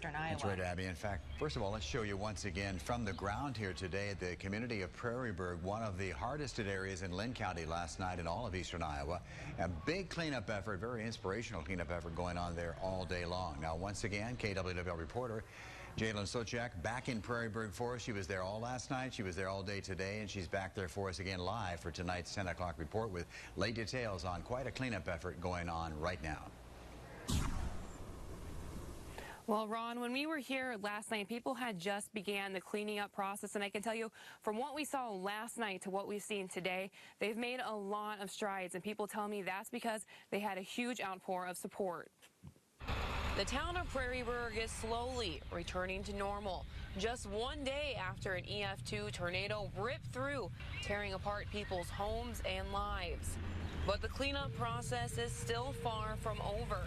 eastern Iowa. That's right, Abby. In fact, first of all, let's show you once again from the ground here today at the community of Prairieburg, one of the hardest hit areas in Linn County last night in all of eastern Iowa. A big cleanup effort, very inspirational cleanup effort going on there all day long. Now, once again, KWWL reporter Jalyn Souchek back in Prairieburg for us. She was there all last night. She was there all day today, and she's back there for us again live for tonight's 10 o'clock report with late details on quite a cleanup effort going on right now. Well, Ron, when we were here last night, people had just began the cleaning up process, and I can tell you from what we saw last night to what we've seen today, they've made a lot of strides, and people tell me that's because they had a huge outpour of support. The town of Prairieburg is slowly returning to normal, just one day after an EF2 tornado ripped through, tearing apart people's homes and lives. But the cleanup process is still far from over.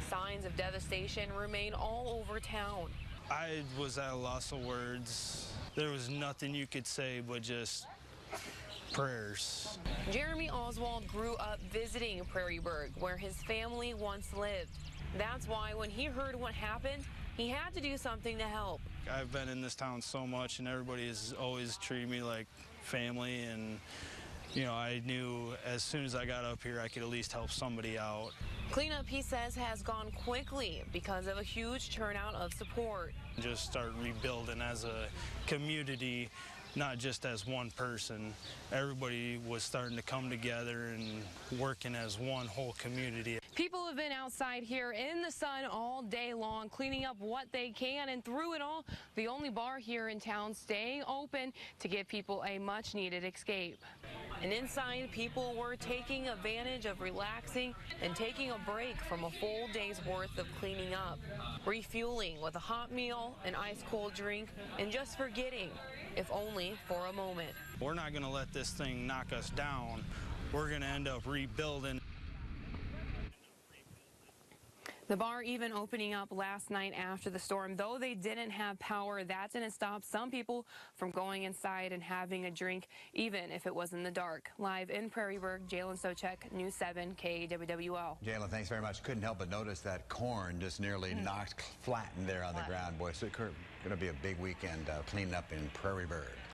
Signs of devastation remain all over town. I was at a loss of words. There was nothing you could say but just prayers. Jeremy Oswald grew up visiting Prairieburg, where his family once lived. That's why when he heard what happened, he had to do something to help. I've been in this town so much, and everybody has always treated me like family, and you know, I knew as soon as I got up here I could at least help somebody out. Cleanup, he says, has gone quickly because of a huge turnout of support. Just start rebuilding as a community, not just as one person. Everybody was starting to come together and working as one whole community. People have been outside here in the sun all day long, cleaning up what they can, and through it all, the only bar here in town staying open to give people a much-needed escape. And inside, people were taking advantage of relaxing and taking a break from a full day's worth of cleaning up, refueling with a hot meal, an ice-cold drink, and just forgetting, if only for a moment. We're not going to let this thing knock us down. We're going to end up rebuilding. The bar even opening up last night after the storm. Though they didn't have power, that didn't stop some people from going inside and having a drink, even if it was in the dark. Live in Prairieburg, Jalyn Souchek, News 7 KWWL. Jalyn, thanks very much. Couldn't help but notice that corn just nearly knocked flattened there on the ground. Boy, so it's going to be a big weekend cleaning up in Prairieburg.